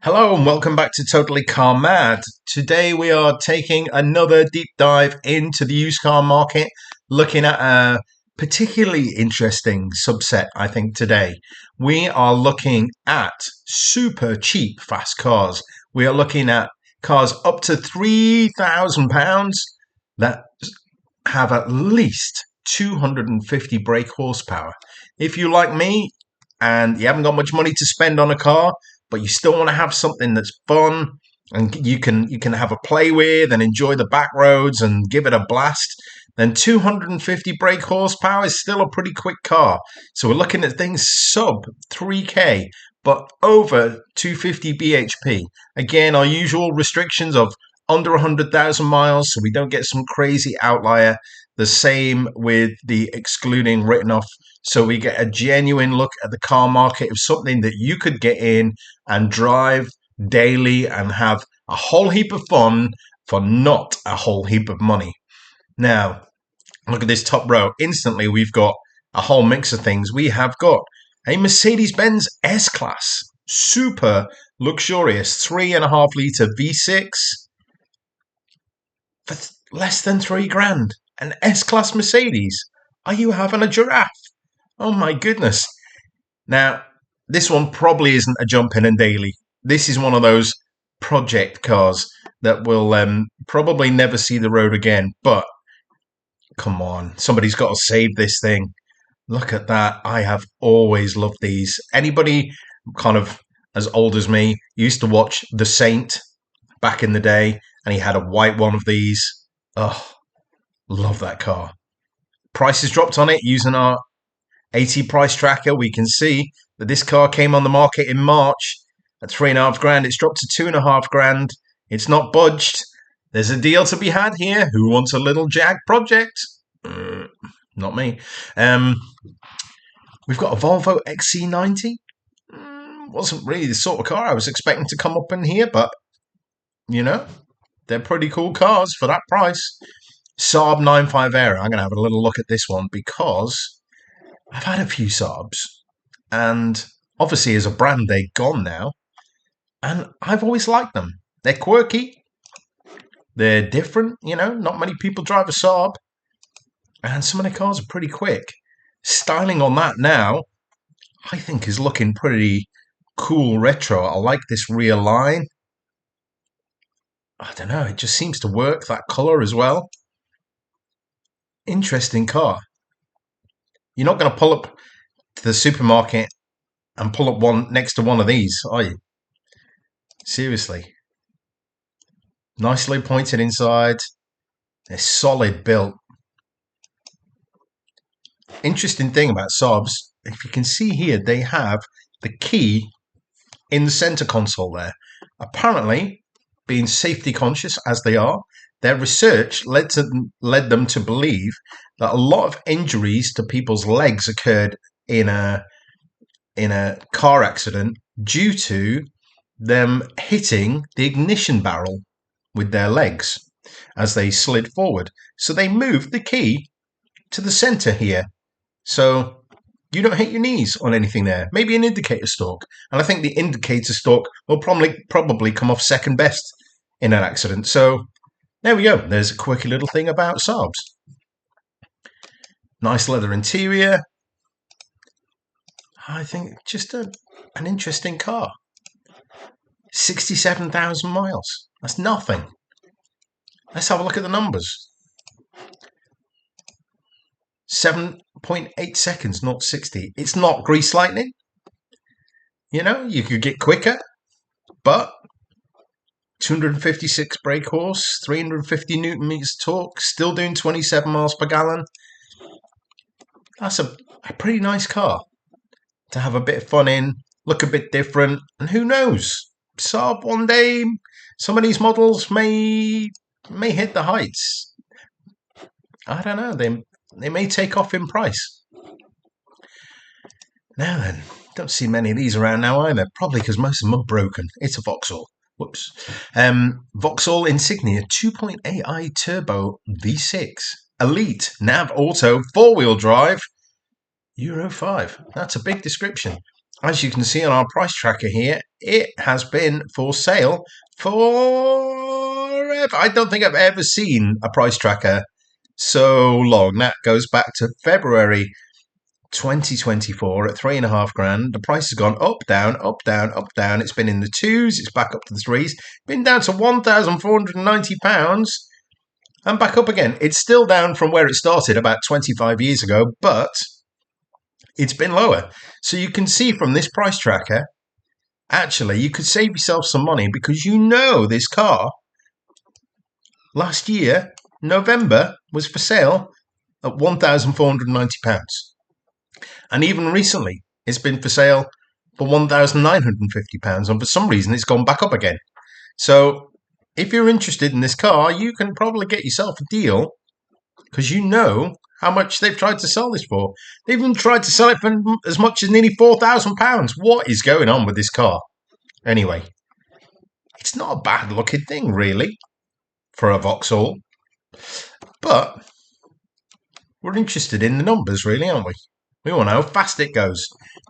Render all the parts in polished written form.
Hello and welcome back to Totally Car Mad. Today we are taking another deep dive into the used car market, looking at a particularly interesting subset, I think, today. We are looking at super cheap fast cars. We are looking at cars up to £3,000 that have at least 250 brake horsepower. If you like me and you haven't got much money to spend on a car, but you still want to have something that's fun and you can have a play with and enjoy the back roads and give it a blast, then 250 brake horsepower is still a pretty quick car. So we're looking at things sub 3k but over 250 bhp. Again, our usual restrictions of under 100,000 miles, so we don't get some crazy outlier. The same with the excluding written off, so we get a genuine look at the car market of something that you could get in and drive daily and have a whole heap of fun for not a whole heap of money. Now, look at this top row. Instantly, we've got a whole mix of things. We have got a Mercedes-Benz S-Class, super luxurious 3.5 litre V6 for less than £3,000. An S-Class Mercedes. Are you having a giraffe? Oh my goodness. Now, this one probably isn't a jump in and daily. This is one of those project cars that will probably never see the road again. But come on, somebody's got to save this thing. Look at that. I have always loved these. Anybody kind of as old as me used to watch The Saint back in the day, and he had a white one of these. Oh, love that car. Price has dropped on it using our AT price tracker. We can see that this car came on the market in March at £3,500. It's dropped to £2,500. It's not budged. There's a deal to be had here. Who wants a little Jag project? Not me. We've got a Volvo XC90. Wasn't really the sort of car I was expecting to come up in here, but you know, they're pretty cool cars for that price. Saab 95 Aero. I'm going to have a little look at this one because I've had a few Saabs, and obviously as a brand they're gone now, and I've always liked them. They're quirky, they're different, not many people drive a Saab, and some of the cars are pretty quick. Styling on that now, I think, is looking pretty cool retro. I like this rear line. I don't know, it just seems to work, that colour as well. Interesting car. You're not going to pull up to the supermarket and pull up one next to one of these, are you? Seriously. Nicely pointed inside. They're solid built. Interesting thing about Saabs, if you can see here, they have the key in the center console there. Apparently, being safety conscious as they are, their research led them to believe that a lot of injuries to people's legs occurred in a car accident due to them hitting the ignition barrel with their legs as they slid forward. So they moved the key to the center here, so you don't hit your knees on anything there. Maybe an indicator stalk, and I think the indicator stalk will probably come off second best in an accident. So there we go. There's a quirky little thing about Saabs. Nice leather interior. I think just an interesting car. 67,000 miles. That's nothing. Let's have a look at the numbers. 7.8 seconds, not 60. It's not grease lightning. You could get quicker, but 256 brake horse, 350 newton meters torque, still doing 27 miles per gallon. That's a pretty nice car to have a bit of fun in, look a bit different, and who knows? Saab one day, some of these models may hit the heights. I don't know. They may take off in price. Now then, don't see many of these around now either. Probably because most of them are broken. It's a Vauxhall. Whoops. Vauxhall Insignia 2.8i Turbo V6. Elite Nav Auto 4-wheel drive Euro 5. That's a big description. as you can see on our price tracker here, it has been for sale forever. I don't think I've ever seen a price tracker so long. That goes back to February 2024 at 3.5 grand. The price has gone up, down, up, down, up, down. It's been in the twos. It's back up to the threes. Been down to £1,490 and back up again. It's still down from where it started about 25 years ago, but it's been lower. So you can see from this price tracker, actually, you could save yourself some money because you know this car last year, November, was for sale at £1,490. And even recently, it's been for sale for £1,950. And for some reason, it's gone back up again. So if you're interested in this car, you can probably get yourself a deal because you know how much they've tried to sell this for. They've even tried to sell it for as much as nearly £4,000. What is going on with this car? Anyway, it's not a bad looking thing, really, for a Vauxhall. But we're interested in the numbers, really, aren't we? We want to know how fast it goes.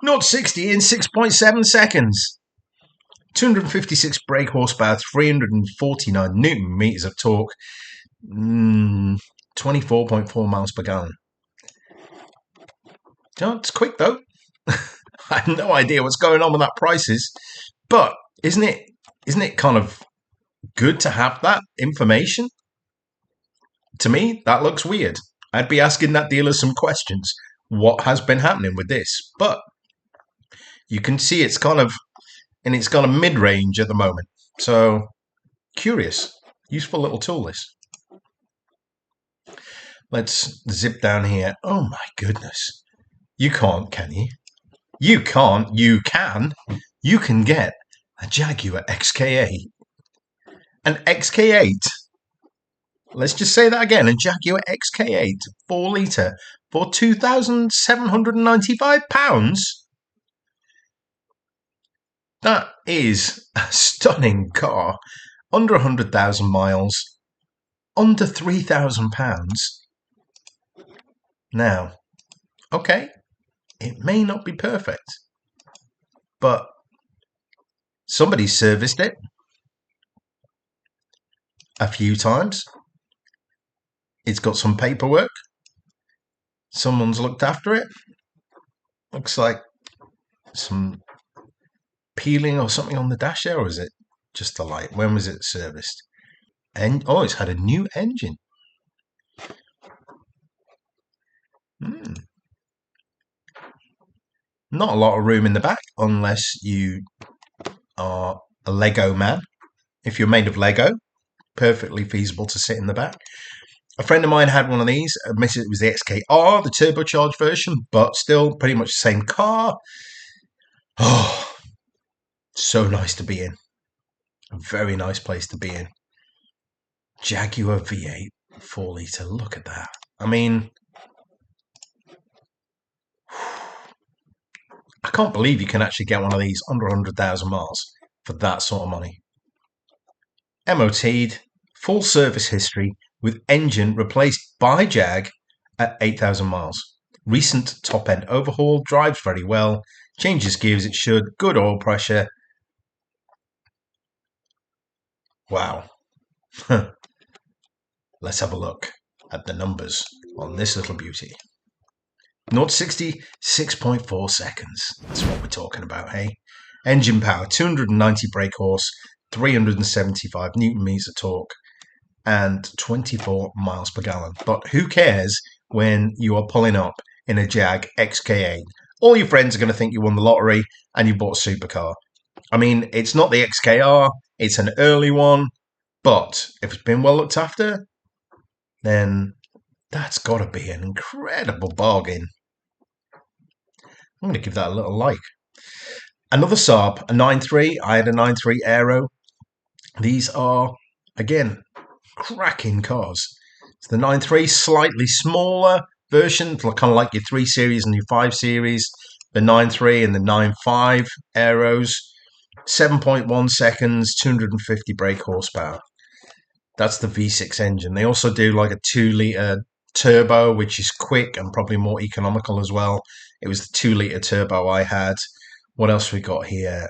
0-60 in 6.7 seconds. 256 brake horsepower, 349 Newton meters of torque. 24.4 miles per gallon. It's quick though. I have no idea what's going on with that prices, but isn't it kind of good to have that information? To me, that looks weird. I'd be asking that dealer some questions. What has been happening with this? But you can see it's kind of mid-range at the moment. So curious, useful little tool this. Let's zip down here. Oh my goodness. You can't, can you? You can't. You can. You can get a Jaguar XK8. An XK8. Let's just say that again. A Jaguar XK8 4 litre for £2,795. That is a stunning car. Under 100,000 miles. Under £3,000. Now, okay, it may not be perfect, but somebody serviced it a few times. It's got some paperwork. Someone's looked after it. Looks like some peeling or something on the dash there, or is it just the light? When was it serviced? And it's had a new engine. Not a lot of room in the back unless you are a Lego man. If you're made of Lego, perfectly feasible to sit in the back. A friend of mine had one of these. Admitted it was the XKR, the turbocharged version, but still pretty much the same car. Oh, so nice to be in. A very nice place to be in. Jaguar V8 4 litre. Look at that. I mean, I can't believe you can actually get one of these under 100,000 miles for that sort of money. MOT'd, full service history with engine replaced by Jag at 8,000 miles. Recent top-end overhaul, drives very well, changes gears it should, good oil pressure. Wow. Let's have a look at the numbers on this little beauty. 0-60, 6.4 seconds. That's what we're talking about, hey? Engine power, 290 brake horse, 375 Newton meters of torque, and 24 miles per gallon. But who cares when you are pulling up in a Jag XK8? All your friends are going to think you won the lottery and you bought a supercar. I mean, it's not the XKR, it's an early one, but if it's been well looked after, then that's got to be an incredible bargain. I'm going to give that a little like. Another Saab, a 9.3. I had a 9.3 Aero. These are, again, cracking cars. It's the 9.3, slightly smaller version, kind of like your 3 Series and your 5 Series. The 9.3 and the 9.5 Aeros. 7.1 seconds, 250 brake horsepower. That's the V6 engine. They also do like a 2-litre turbo, which is quick and probably more economical as well. It was the 2-litre turbo I had. What else we got here?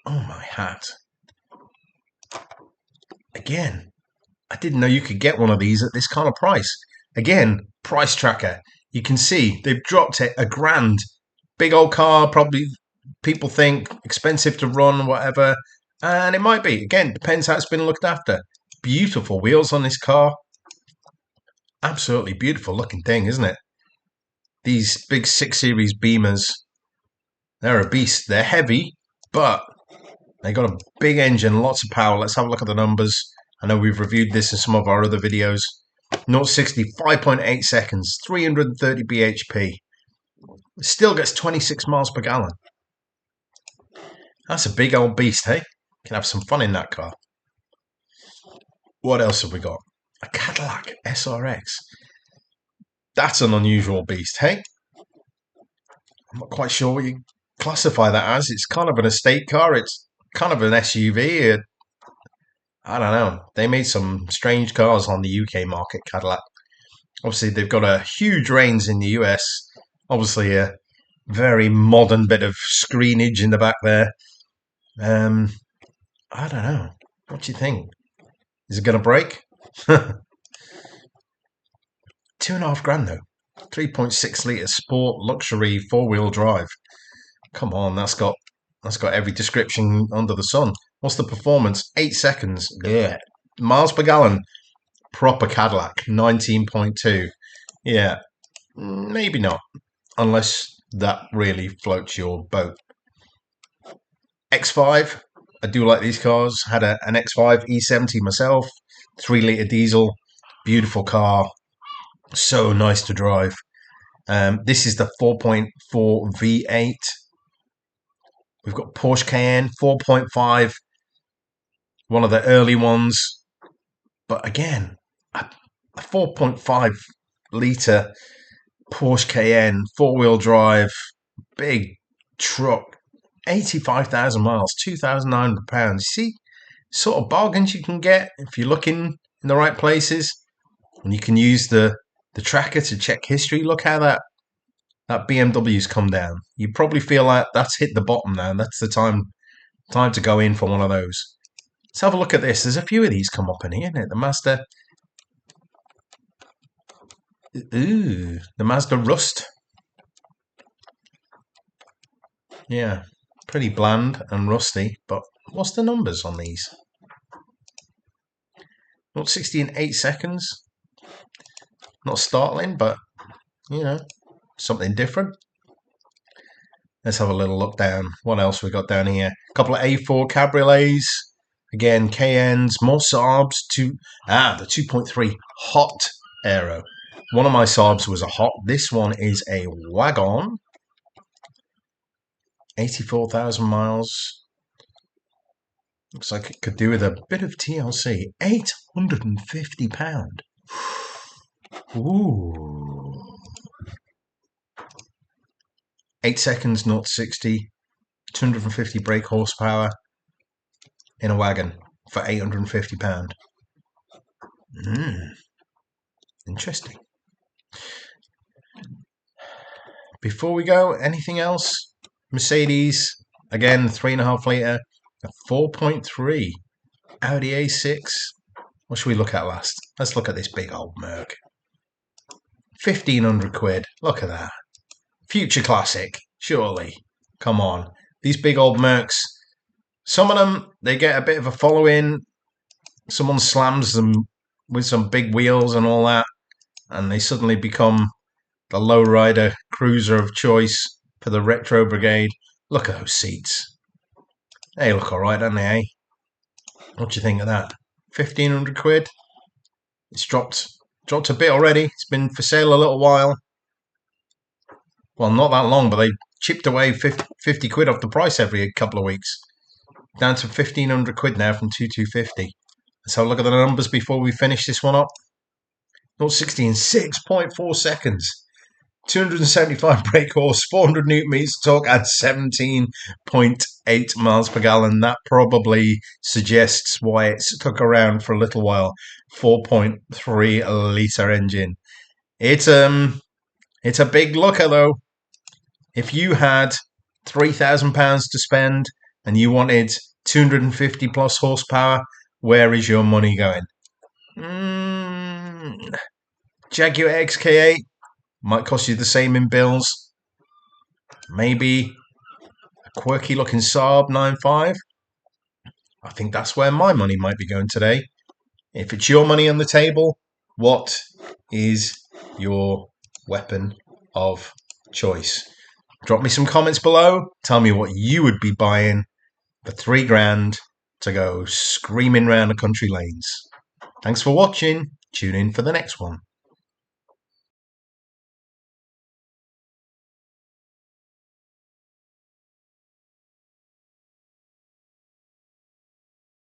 Oh, my hat. Again, I didn't know you could get one of these at this kind of price. Again, price tracker. You can see they've dropped it $1,000. Big old car, probably people think expensive to run, whatever. And it might be. Again, depends how it's been looked after. Beautiful wheels on this car. Absolutely beautiful looking thing, isn't it? These big 6 Series Beemers, they're a beast. They're heavy, but they got a big engine, lots of power. Let's have a look at the numbers. I know we've reviewed this in some of our other videos. 0-60, 5.8 seconds, 330 bhp. Still gets 26 miles per gallon. That's a big old beast, hey? Can have some fun in that car. What else have we got? A Cadillac SRX. That's an unusual beast, hey? I'm not quite sure what you classify that as. It's kind of an estate car. It's kind of an SUV. I don't know. They made some strange cars on the UK market, Cadillac. Obviously, they've got a huge range in the US. Obviously, a very modern bit of screenage in the back there. I don't know. What do you think? Is it going to break? $2,500 though. 3.6 litre sport luxury 4-wheel drive. Come on, that's got every description under the sun. What's the performance? 8 seconds. Yeah. Miles per gallon. Proper Cadillac. 19.2. Yeah. Maybe not. Unless that really floats your boat. X5. I do like these cars. Had an X5 E70 myself. 3 litre diesel. Beautiful car. So nice to drive. This is the 4.4 V8. We've got Porsche Cayenne 4.5, one of the early ones. But again, a 4.5 litre Porsche Cayenne, 4-wheel drive, big truck, 85,000 miles, £2,900. See, sort of bargains you can get if you're looking in the right places. And you can use the tracker to check history. Look how that BMW's come down. You probably feel like that's hit the bottom now. And that's the time to go in for one of those. Let's have a look at this. There's a few of these come up in here, isn't it? The Mazda. Ooh, the Mazda Rust. Yeah, pretty bland and rusty. But what's the numbers on these? 0-60 in 8 seconds. Not startling, but you know, something different. Let's have a little look down. What else we got down here? A couple of A4 cabriolets. Again, Cayennes, more Saabs. The 2.3 hot Aero. One of my Saabs was a hot. This one is a wagon. 84,000 miles. Looks like it could do with a bit of TLC. £850. Ooh. 8 seconds, 0-60, 250 brake horsepower in a wagon for £850. Interesting. Before we go, anything else? Mercedes, again, 3.5 litre, a 4.3 Audi A6. What should we look at last? Let's look at this big old Merc. £1,500. Look at that. Future classic, surely. Come on. These big old Mercs, some of them, they get a bit of a following. Someone slams them with some big wheels and all that, and they suddenly become the lowrider cruiser of choice for the retro brigade. Look at those seats. They look all right, don't they, eh? What do you think of that? £1,500. It's dropped a bit already. It's been for sale a little while. Well, not that long, but they chipped away 50 quid off the price every couple of weeks. Down to £1,500 now from 2,250. Let's have a look at the numbers before we finish this one up. 0-60 in 6.4 seconds. 275 brake horse, 400 newton meters torque at 17.8 miles per gallon. That probably suggests why it stuck around for a little while. 4.3 litre engine. It's a big looker though. If you had £3,000 to spend, and you wanted 250 plus horsepower, where is your money going? Jaguar XK8 might cost you the same in bills. Maybe a quirky looking Saab 9.5. I think that's where my money might be going today. If it's your money on the table, what is your weapon of choice? Drop me some comments below. Tell me what you would be buying for £3,000 to go screaming round the country lanes. Thanks for watching. Tune in for the next one.